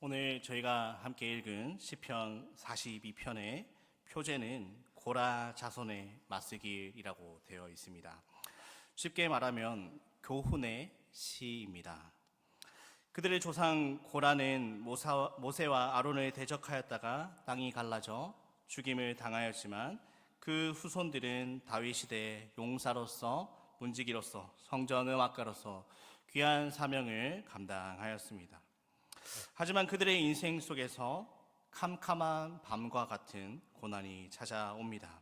오늘 저희가 함께 읽은 시편 42편의 표제는 고라 자손의 맞쓰기라고 되어 있습니다. 쉽게 말하면 교훈의 시입니다. 그들의 조상 고라는 모세와 아론을 대적하였다가 땅이 갈라져 죽임을 당하였지만 그 후손들은 다윗 시대 용사로서 문지기로서 성전 음악가로서 귀한 사명을 감당하였습니다. 하지만 그들의 인생 속에서 캄캄한 밤과 같은 고난이 찾아옵니다.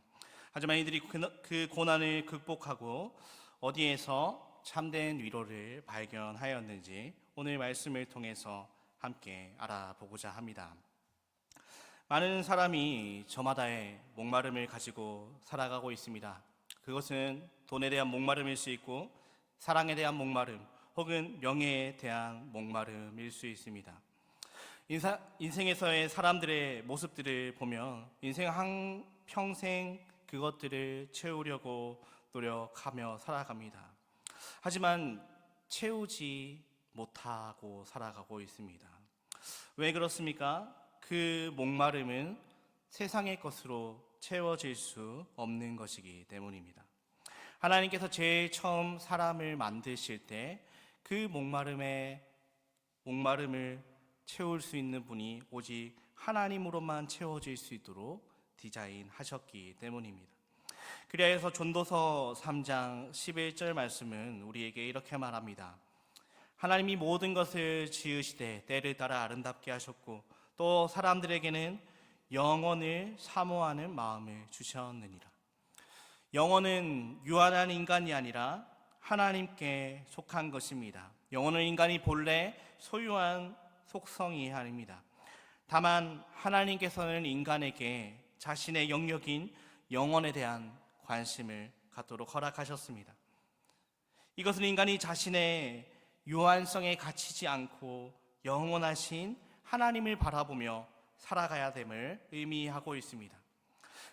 하지만 이들이 그 고난을 극복하고 어디에서 참된 위로를 발견하였는지 오늘 말씀을 통해서 함께 알아보고자 합니다. 많은 사람이 저마다의 목마름을 가지고 살아가고 있습니다. 그것은 돈에 대한 목마름일 수 있고 사랑에 대한 목마름 혹은 명예에 대한 목마름일 수 있습니다. 인생에서의 사람들의 모습들을 보면 인생 한평생 그것들을 채우려고 노력하며 살아갑니다. 하지만 채우지 못하고 살아가고 있습니다. 왜 그렇습니까? 그 목마름은 세상의 것으로 채워질 수 없는 것이기 때문입니다. 하나님께서 제일 처음 사람을 만드실 때 그 목마름을 채울 수 있는 분이 오직 하나님으로만 채워질 수 있도록 디자인하셨기 때문입니다. 그리하여서 전도서 3장 11절 말씀은 우리에게 이렇게 말합니다. 하나님이 모든 것을 지으시되 때를 따라 아름답게 하셨고 또 사람들에게는 영원을 사모하는 마음을 주셨느니라. 영혼은 유한한 인간이 아니라 하나님께 속한 것입니다. 영혼은 인간이 본래 소유한 속성이 아닙니다. 다만 하나님께서는 인간에게 자신의 영역인 영혼에 대한 관심을 갖도록 허락하셨습니다. 이것은 인간이 자신의 유한성에 갇히지 않고 영원하신 하나님을 바라보며 살아가야 됨을 의미하고 있습니다.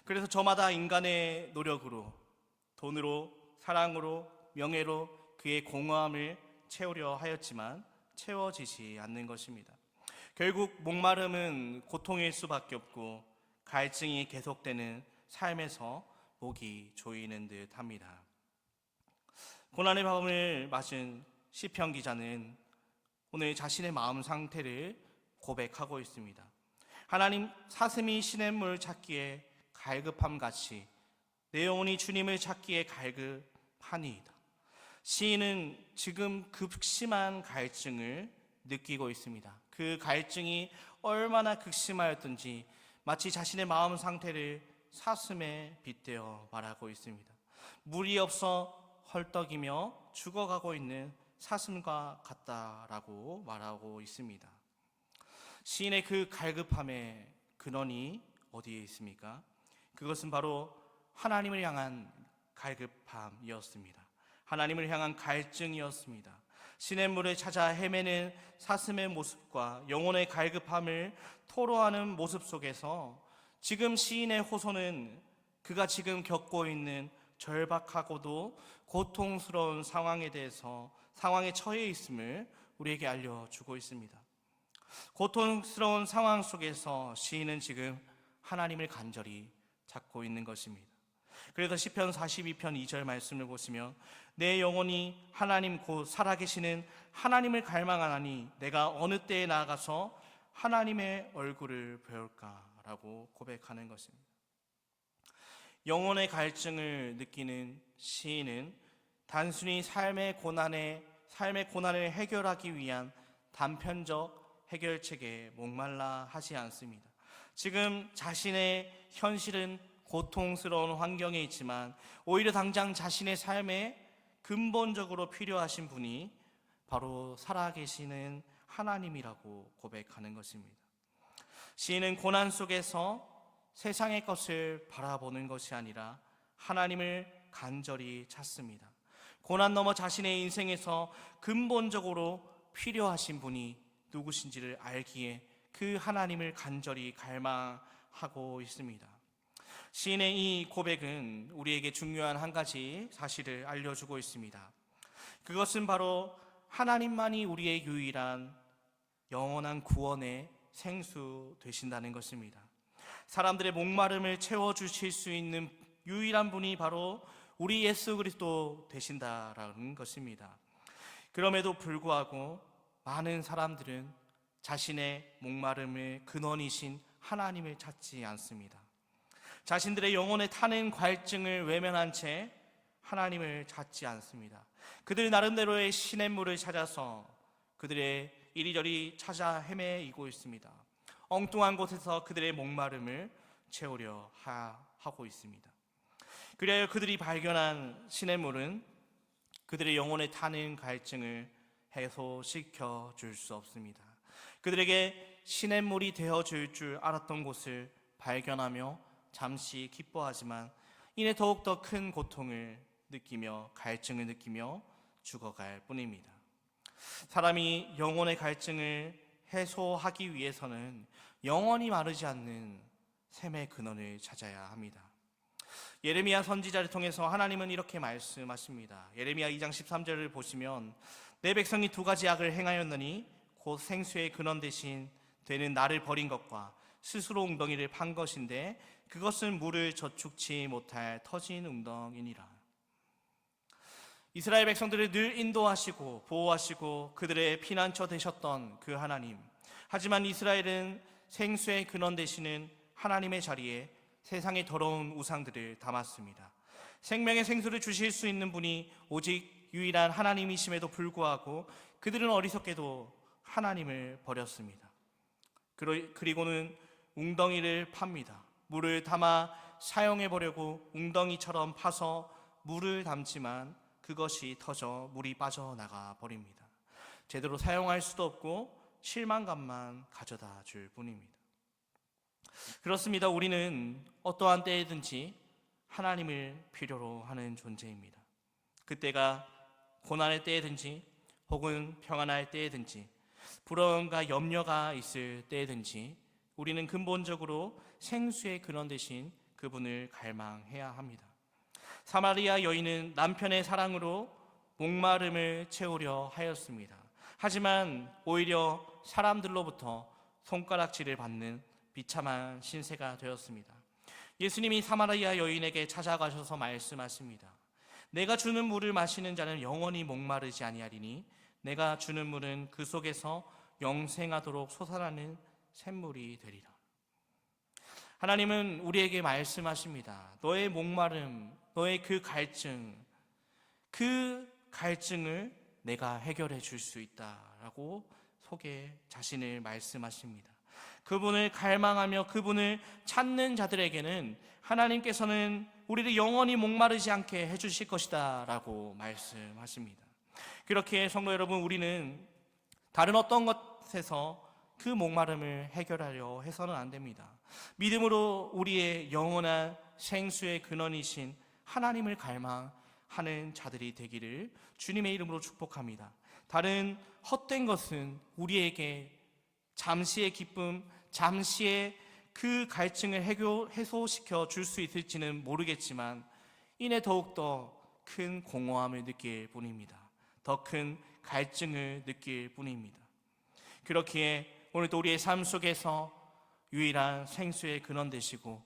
그래서 저마다 인간의 노력으로, 돈으로, 사랑으로, 명예로 그의 공허함을 채우려 하였지만 채워지지 않는 것입니다. 결국 목마름은 고통일 수밖에 없고 갈증이 계속되는 삶에서 목이 조이는 듯 합니다. 고난의 밤을 맞은 시편 기자는 오늘 자신의 마음 상태를 고백하고 있습니다. 하나님, 사슴이 시냇물 찾기에 갈급함같이 내 영혼이 주님을 찾기에 갈급하니이다. 시인은 지금 극심한 갈증을 느끼고 있습니다. 그 갈증이 얼마나 극심하였던지 마치 자신의 마음 상태를 사슴에 빗대어 말하고 있습니다. 물이 없어 헐떡이며 죽어가고 있는 사슴과 같다라고 말하고 있습니다. 시인의 그 갈급함의 근원이 어디에 있습니까? 그것은 바로 하나님을 향한 갈급함이었습니다. 하나님을 향한 갈증이었습니다. 시냇물을 찾아 헤매는 사슴의 모습과 영혼의 갈급함을 토로하는 모습 속에서 지금 시인의 호소는 그가 지금 겪고 있는 절박하고도 고통스러운 상황에 대해서 상황에 처해 있음을 우리에게 알려주고 있습니다. 고통스러운 상황 속에서 시인은 지금 하나님을 간절히 찾고 있는 것입니다. 그래서 시편 42편 2절 말씀을 보시면 내 영혼이 하나님 곧 살아계시는 하나님을 갈망하나니 내가 어느 때에 나아가서 하나님의 얼굴을 배울까라고 고백하는 것입니다. 영혼의 갈증을 느끼는 시인은 단순히 삶의 고난을 해결하기 위한 단편적 해결책에 목말라 하지 않습니다. 지금 자신의 현실은 고통스러운 환경에 있지만 오히려 당장 자신의 삶에 근본적으로 필요하신 분이 바로 살아계시는 하나님이라고 고백하는 것입니다. 시인은 고난 속에서 세상의 것을 바라보는 것이 아니라 하나님을 간절히 찾습니다. 고난 넘어 자신의 인생에서 근본적으로 필요하신 분이 누구신지를 알기에 그 하나님을 간절히 갈망하고 있습니다. 시인의 이 고백은 우리에게 중요한 한 가지 사실을 알려주고 있습니다. 그것은 바로 하나님만이 우리의 유일한 영원한 구원의 생수 되신다는 것입니다. 사람들의 목마름을 채워주실 수 있는 유일한 분이 바로 우리 예수 그리스도 되신다라는 것입니다. 그럼에도 불구하고 많은 사람들은 자신의 목마름의 근원이신 하나님을 찾지 않습니다. 자신들의 영혼에 타는 갈증을 외면한 채 하나님을 찾지 않습니다. 그들 나름대로의 시냇물을 찾아서 그들의 이리저리 찾아 헤매이고 있습니다. 엉뚱한 곳에서 그들의 목마름을 채우려 하고 있습니다. 그리하여 그들이 발견한 시냇물은 그들의 영혼에 타는 갈증을 해소시켜 줄 수 없습니다. 그들에게 시냇물이 되어줄 줄 알았던 곳을 발견하며 잠시 기뻐하지만 이내 더욱더 큰 고통을 느끼며 갈증을 느끼며 죽어갈 뿐입니다. 사람이 영혼의 갈증을 해소하기 위해서는 영원히 마르지 않는 샘의 근원을 찾아야 합니다. 예레미야 선지자를 통해서 하나님은 이렇게 말씀하십니다. 예레미야 2장 13절을 보시면 내 백성이 두 가지 악을 행하였느니 곧 생수의 근원 대신 되는 나를 버린 것과 스스로 웅덩이를 판 것인데 그것은 물을 저축치 못할 터진 웅덩이니라. 이스라엘 백성들을 늘 인도하시고 보호하시고 그들의 피난처 되셨던 그 하나님, 하지만 이스라엘은 생수의 근원 되시는 하나님의 자리에 세상의 더러운 우상들을 담았습니다. 생명의 생수를 주실 수 있는 분이 오직 유일한 하나님이심에도 불구하고 그들은 어리석게도 하나님을 버렸습니다. 그리고는 웅덩이를 팝니다. 물을 담아 사용해 보려고 웅덩이처럼 파서 물을 담지만 그것이 터져 물이 빠져나가 버립니다. 제대로 사용할 수도 없고 실망감만 가져다 줄 뿐입니다. 그렇습니다. 우리는 어떠한 때에든지 하나님을 필요로 하는 존재입니다. 그때가 고난의 때에든지 혹은 평안할 때에든지 불안과 염려가 있을 때에든지 우리는 근본적으로 생수의 근원 되신 그분을 갈망해야 합니다. 사마리아 여인은 남편의 사랑으로 목마름을 채우려 하였습니다. 하지만 오히려 사람들로부터 손가락질을 받는 비참한 신세가 되었습니다. 예수님이 사마리아 여인에게 찾아가셔서 말씀하십니다. 내가 주는 물을 마시는 자는 영원히 목마르지 아니하리니 내가 주는 물은 그 속에서 영생하도록 솟아나는 샘물이 되리라. 하나님은 우리에게 말씀하십니다. 너의 목마름, 너의 그 갈증을 내가 해결해 줄 수 있다라고 속에 자신을 말씀하십니다. 그분을 갈망하며 그분을 찾는 자들에게는 하나님께서는 우리를 영원히 목마르지 않게 해주실 것이다 라고 말씀하십니다. 그렇게 성도 여러분, 우리는 다른 어떤 것에서 그 목마름을 해결하려 해서는 안 됩니다. 믿음으로 우리의 영원한 생수의 근원이신 하나님을 갈망하는 자들이 되기를 주님의 이름으로 축복합니다. 다른 헛된 것은 우리에게 잠시의 기쁨, 잠시의 그 갈증을 해소시켜 줄 수 있을지는 모르겠지만 이내 더욱더 큰 공허함을 느낄 뿐입니다. 더 큰 갈증을 느낄 뿐입니다. 그렇기에 오늘도 우리의 삶 속에서 유일한 생수의 근원 되시고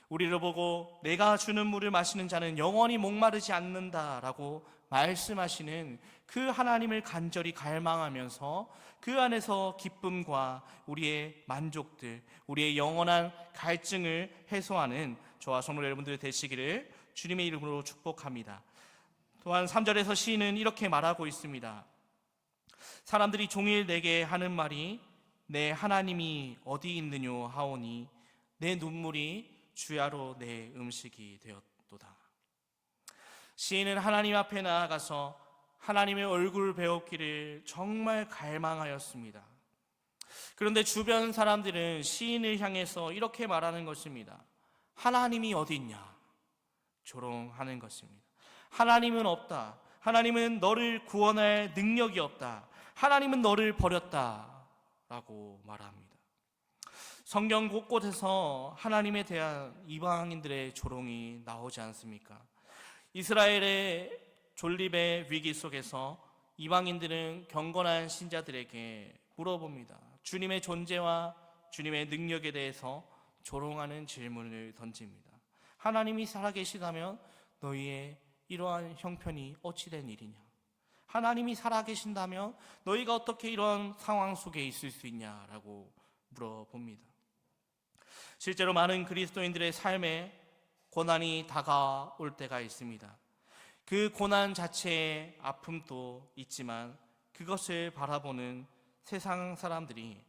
우리를 보고 내가 주는 물을 마시는 자는 영원히 목마르지 않는다라고 말씀하시는 그 하나님을 간절히 갈망하면서 그 안에서 기쁨과 우리의 만족들, 우리의 영원한 갈증을 해소하는 저와 성도 여러분들 되시기를 주님의 이름으로 축복합니다. 또한 3절에서 시인은 이렇게 말하고 있습니다. 사람들이 종일 내게 하는 말이 내 하나님이 어디 있느뇨 하오니 내 눈물이 주야로 내 음식이 되었도다. 시인은 하나님 앞에 나아가서 하나님의 얼굴 배웠기를 정말 갈망하였습니다. 그런데 주변 사람들은 시인을 향해서 이렇게 말하는 것입니다. 하나님이 어디 있냐? 조롱하는 것입니다. 하나님은 없다. 하나님은 너를 구원할 능력이 없다. 하나님은 너를 버렸다 라고 말합니다. 성경 곳곳에서 하나님에 대한 이방인들의 조롱이 나오지 않습니까? 이스라엘의 존립의 위기 속에서 이방인들은 경건한 신자들에게 물어봅니다. 주님의 존재와 주님의 능력에 대해서 조롱하는 질문을 던집니다. 하나님이 살아계시다면 너희의 이러한 형편이 어찌 된 일이냐? 하나님이 살아계신다면 너희가 어떻게 이런 상황 속에 있을 수 있냐라고 물어봅니다. 실제로 많은 그리스도인들의 삶에 고난이 다가올 때가 있습니다. 그 고난 자체의 아픔도 있지만 그것을 바라보는 세상 사람들이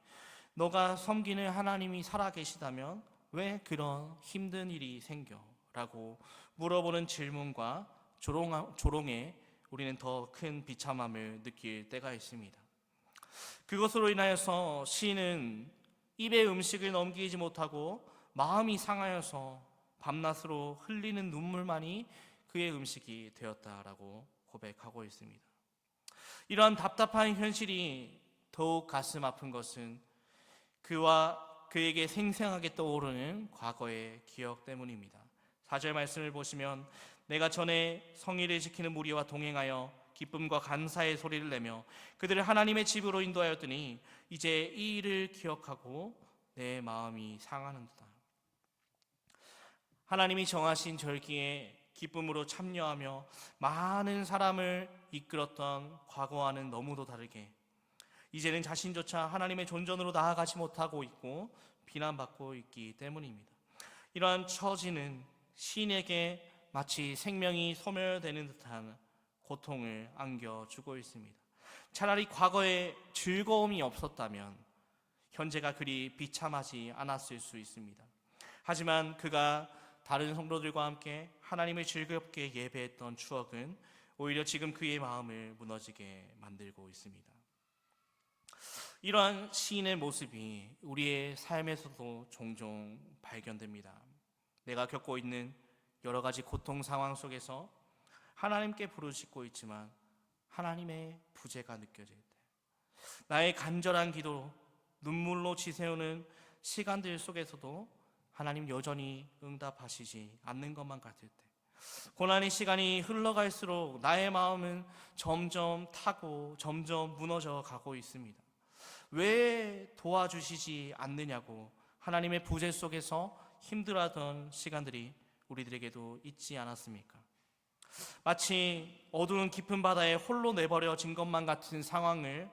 너가 섬기는 하나님이 살아계시다면 왜 그런 힘든 일이 생겨? 라고 물어보는 질문과 조롱에 우리는 더 큰 비참함을 느낄 때가 있습니다. 그것으로 인하여서 시인은 입에 음식을 넘기지 못하고 마음이 상하여서 밤낮으로 흘리는 눈물만이 그의 음식이 되었다라고 고백하고 있습니다. 이러한 답답한 현실이 더욱 가슴 아픈 것은 그와 그에게 생생하게 떠오르는 과거의 기억 때문입니다. 4절 말씀을 보시면 내가 전에 성의를 지키는 무리와 동행하여 기쁨과 감사의 소리를 내며 그들을 하나님의 집으로 인도하였더니 이제 이 일을 기억하고 내 마음이 상하는도다. 하나님이 정하신 절기에 기쁨으로 참여하며 많은 사람을 이끌었던 과거와는 너무도 다르게 이제는 자신조차 하나님의 존전으로 나아가지 못하고 있고 비난받고 있기 때문입니다. 이러한 처지는 시인에게 마치 생명이 소멸되는 듯한 고통을 안겨주고 있습니다. 차라리 과거에 즐거움이 없었다면 현재가 그리 비참하지 않았을 수 있습니다. 하지만 그가 다른 성도들과 함께 하나님을 즐겁게 예배했던 추억은 오히려 지금 그의 마음을 무너지게 만들고 있습니다. 이러한 시인의 모습이 우리의 삶에서도 종종 발견됩니다. 내가 겪고 있는 여러 가지 고통 상황 속에서 하나님께 부르짖고 있지만 하나님의 부재가 느껴질 때, 나의 간절한 기도, 눈물로 지새우는 시간들 속에서도 하나님 여전히 응답하시지 않는 것만 같을 때, 고난의 시간이 흘러갈수록 나의 마음은 점점 타고 점점 무너져 가고 있습니다. 왜 도와주시지 않느냐고 하나님의 부재 속에서 힘들어하던 시간들이 우리들에게도 있지 않았습니까? 마치 어두운 깊은 바다에 홀로 내버려진 것만 같은 상황을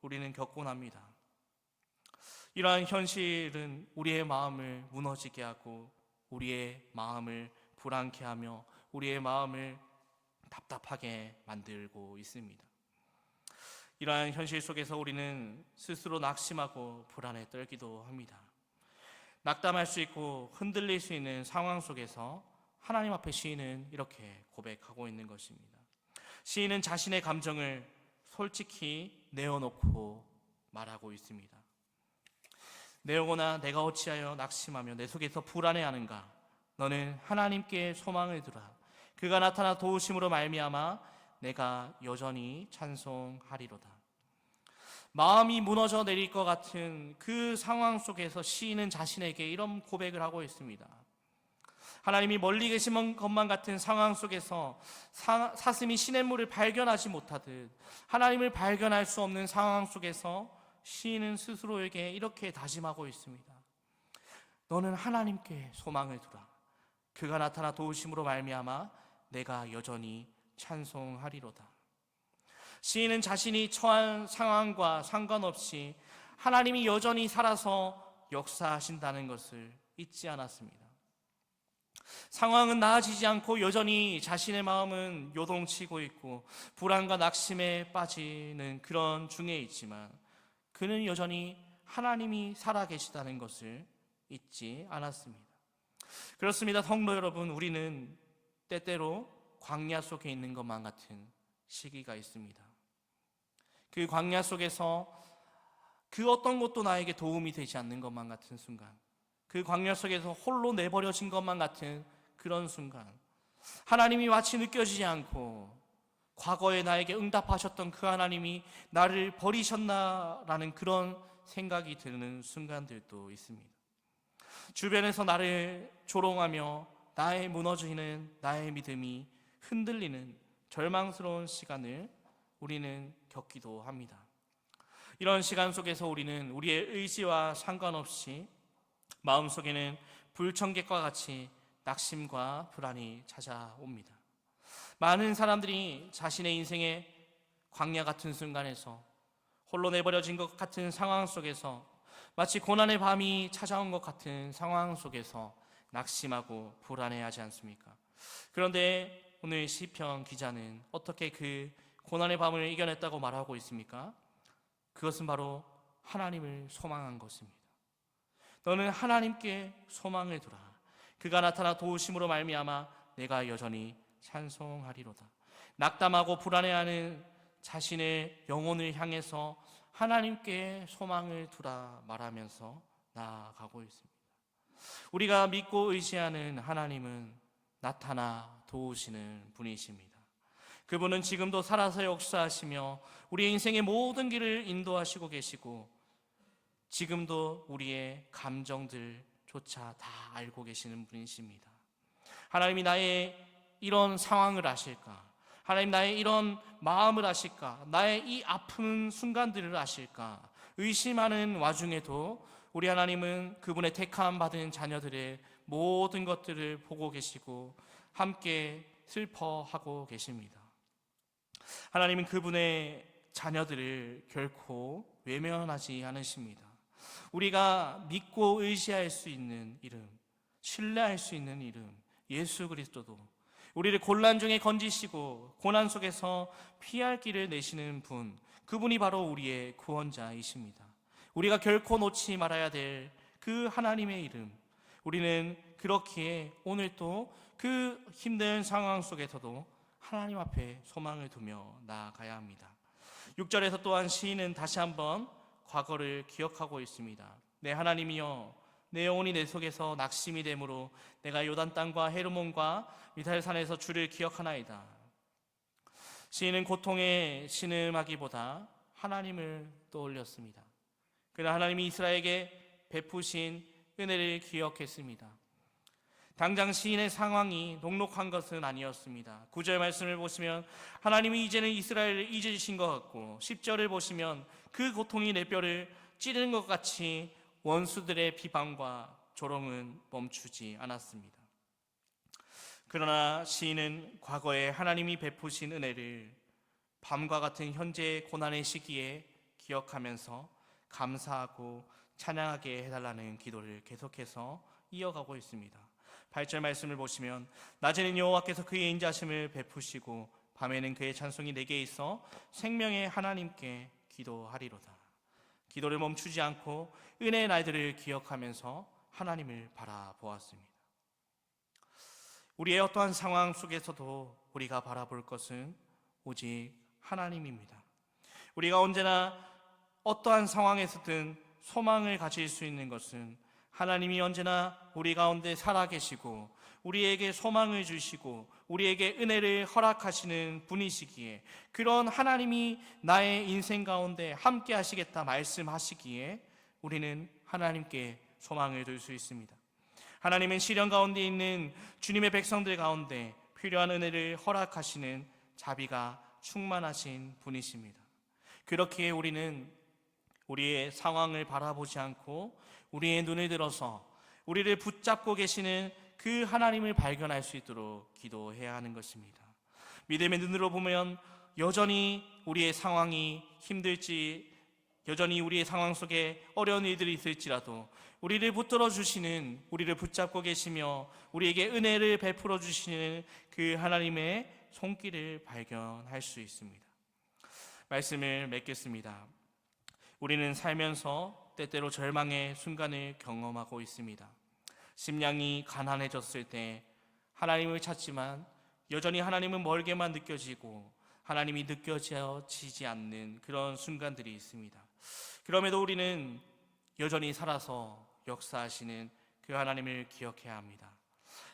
우리는 겪곤 합니다. 이러한 현실은 우리의 마음을 무너지게 하고 우리의 마음을 불안케 하며 우리의 마음을 답답하게 만들고 있습니다. 이러한 현실 속에서 우리는 스스로 낙심하고 불안에 떨기도 합니다. 낙담할 수 있고 흔들릴 수 있는 상황 속에서 하나님 앞에 시인은 이렇게 고백하고 있는 것입니다. 시인은 자신의 감정을 솔직히 내어놓고 말하고 있습니다. 내 영혼아, 내가 어찌하여 낙심하며 내 속에서 불안해하는가? 너는 하나님께 소망을 두라. 그가 나타나 도우심으로 말미암아 내가 여전히 찬송하리로다. 마음이 무너져 내릴 것 같은 그 상황 속에서 시인은 자신에게 이런 고백을 하고 있습니다. 하나님이 멀리 계신 것만 같은 상황 속에서 사슴이 시냇물을 발견하지 못하듯 하나님을 발견할 수 없는 상황 속에서 시인은 스스로에게 이렇게 다짐하고 있습니다. 너는 하나님께 소망을 두라. 그가 나타나 도우심으로 말미암아 내가 여전히 찬송하리로다. 시인은 자신이 처한 상황과 상관없이 하나님이 여전히 살아서 역사하신다는 것을 잊지 않았습니다. 상황은 나아지지 않고 여전히 자신의 마음은 요동치고 있고 불안과 낙심에 빠지는 그런 중에 있지만 그는 여전히 하나님이 살아계시다는 것을 잊지 않았습니다. 그렇습니다. 성도 여러분, 우리는 때때로 광야 속에 있는 것만 같은 시기가 있습니다. 그 광야 속에서 그 어떤 것도 나에게 도움이 되지 않는 것만 같은 순간, 그 광야 속에서 홀로 내버려진 것만 같은 그런 순간, 하나님이 마치 느껴지지 않고 과거에 나에게 응답하셨던 그 하나님이 나를 버리셨나라는 그런 생각이 드는 순간들도 있습니다. 주변에서 나를 조롱하며 나의 무너지는 나의 믿음이 흔들리는 절망스러운 시간을 우리는 겪기도 합니다. 이런 시간 속에서 우리는 우리의 의지와 상관없이 마음속에는 불청객과 같이 낙심과 불안이 찾아옵니다. 많은 사람들이 자신의 인생의 광야 같은 순간에서 홀로 내버려진 것 같은 상황 속에서 마치 고난의 밤이 찾아온 것 같은 상황 속에서 낙심하고 불안해하지 않습니까? 그런데 오늘 시편 기자는 어떻게 그 고난의 밤을 이겨냈다고 말하고 있습니까? 그것은 바로 하나님을 소망한 것입니다. 너는 하나님께 소망을 두라. 그가 나타나 도우심으로 말미암아 내가 여전히 찬송하리로다. 낙담하고 불안해하는 자신의 영혼을 향해서 하나님께 소망을 두라 말하면서 나아가고 있습니다. 우리가 믿고 의지하는 하나님은 나타나 도우시는 분이십니다. 그분은 지금도 살아서 역사하시며 우리의 인생의 모든 길을 인도하시고 계시고 지금도 우리의 감정들조차 다 알고 계시는 분이십니다. 하나님이 나의 이런 상황을 아실까? 하나님 나의 이런 마음을 아실까? 나의 이 아픈 순간들을 아실까? 의심하는 와중에도 우리 하나님은 그분의 택함 받은 자녀들의 모든 것들을 보고 계시고 함께 슬퍼하고 계십니다. 하나님은 그분의 자녀들을 결코 외면하지 않으십니다. 우리가 믿고 의지할 수 있는 이름, 신뢰할 수 있는 이름, 예수 그리스도도 우리를 곤란 중에 건지시고 고난 속에서 피할 길을 내시는 분, 그분이 바로 우리의 구원자이십니다. 우리가 결코 놓지 말아야 될 그 하나님의 이름, 우리는 그렇기에 오늘 또 그 힘든 상황 속에서도 하나님 앞에 소망을 두며 나아가야 합니다. 6절에서 또한 시인은 다시 한번 과거를 기억하고 있습니다. 내 하나님이여, 내 영혼이 내 속에서 낙심이 되므로 내가 요단 땅과 헤르몬과 미탈산에서 주를 기억하나이다. 시인은 고통에 신음하기보다 하나님을 떠올렸습니다. 그러나 하나님이 이스라엘에게 베푸신 은혜를 기억했습니다. 당장 시인의 상황이 녹록한 것은 아니었습니다. 9절 말씀을 보시면 하나님이 이제는 이스라엘을 잊으신 것 같고 10절을 보시면 그 고통이 내 뼈를 찌르는 것 같이 원수들의 비방과 조롱은 멈추지 않았습니다. 그러나 시인은 과거에 하나님이 베푸신 은혜를 밤과 같은 현재의 고난의 시기에 기억하면서 감사하고 찬양하게 해달라는 기도를 계속해서 이어가고 있습니다. 8절 말씀을 보시면 낮에는 여호와께서 그의 인자심을 베푸시고 밤에는 그의 찬송이 내게 있어 생명의 하나님께 기도하리로다. 기도를 멈추지 않고 은혜의 날들을 기억하면서 하나님을 바라보았습니다. 우리의 어떠한 상황 속에서도 우리가 바라볼 것은 오직 하나님입니다. 우리가 언제나 어떠한 상황에서든 소망을 가질 수 있는 것은 하나님이 언제나 우리 가운데 살아계시고 우리에게 소망을 주시고 우리에게 은혜를 허락하시는 분이시기에 그런 하나님이 나의 인생 가운데 함께 하시겠다 말씀하시기에 우리는 하나님께 소망을 둘 수 있습니다. 하나님은 시련 가운데 있는 주님의 백성들 가운데 필요한 은혜를 허락하시는 자비가 충만하신 분이십니다. 그렇기에 우리는 우리의 상황을 바라보지 않고 우리의 눈을 들어서 우리를 붙잡고 계시는 그 하나님을 발견할 수 있도록 기도해야 하는 것입니다. 믿음의 눈으로 보면 여전히 우리의 상황이 힘들지, 여전히 우리의 상황 속에 어려운 일들이 있을지라도 우리를 붙들어 주시는, 우리를 붙잡고 계시며 우리에게 은혜를 베풀어 주시는 그 하나님의 손길을 발견할 수 있습니다. 말씀을 맺겠습니다. 우리는 살면서 때때로 절망의 순간을 경험하고 있습니다. 심령이 가난해졌을 때 하나님을 찾지만 여전히 하나님은 멀게만 느껴지고 하나님이 느껴지지 않는 그런 순간들이 있습니다. 그럼에도 우리는 여전히 살아서 역사하시는 그 하나님을 기억해야 합니다.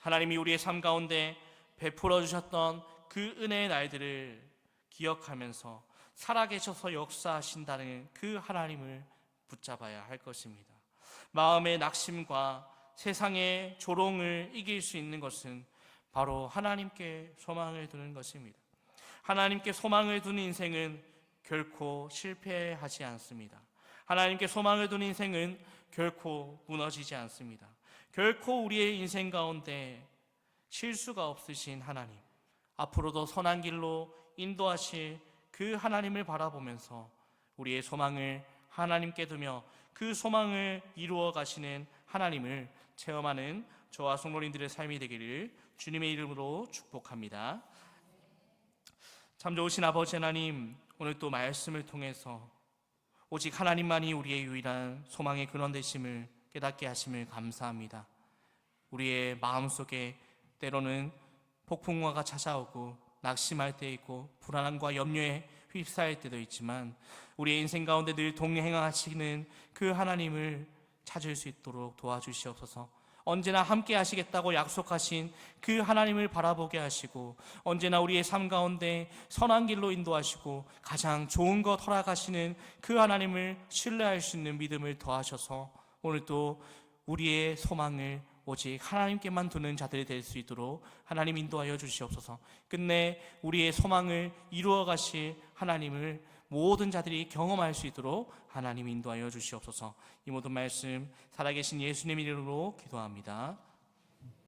하나님이 우리의 삶 가운데 베풀어 주셨던 그 은혜의 날들을 기억하면서 살아계셔서 역사하신다는 그 하나님을 붙잡아야 할 것입니다. 마음의 낙심과 세상의 조롱을 이길 수 있는 것은 바로 하나님께 소망을 두는 것입니다. 하나님께 소망을 두는 인생은 결코 실패하지 않습니다. 하나님께 소망을 둔 인생은 결코 무너지지 않습니다. 결코 우리의 인생 가운데 실수가 없으신 하나님, 앞으로도 선한 길로 인도하실 그 하나님을 바라보면서 우리의 소망을 하나님께 두며 그 소망을 이루어 가시는 하나님을 체험하는 저와 성도님들의 삶이 되기를 주님의 이름으로 축복합니다. 참 좋으신 아버지 하나님, 오늘 또 말씀을 통해서 오직 하나님만이 우리의 유일한 소망의 근원 되심을 깨닫게 하심을 감사합니다. 우리의 마음속에 때로는 폭풍우가 찾아오고 낙심할 때 있고 불안함과 염려에 휩싸일 때도 있지만 우리의 인생 가운데 늘 동행하시는 그 하나님을 찾을 수 있도록 도와주시옵소서. 언제나 함께 하시겠다고 약속하신 그 하나님을 바라보게 하시고 언제나 우리의 삶 가운데 선한 길로 인도하시고 가장 좋은 것 허락하시는 그 하나님을 신뢰할 수 있는 믿음을 더하셔서 오늘도 우리의 소망을 오직 하나님께만 두는 자들이 될 수 있도록 하나님 인도하여 주시옵소서. 끝내 우리의 소망을 이루어 가실 하나님을 모든 자들이 경험할 수 있도록 하나님 인도하여 주시옵소서. 이 모든 말씀 살아계신 예수님 이름으로 기도합니다.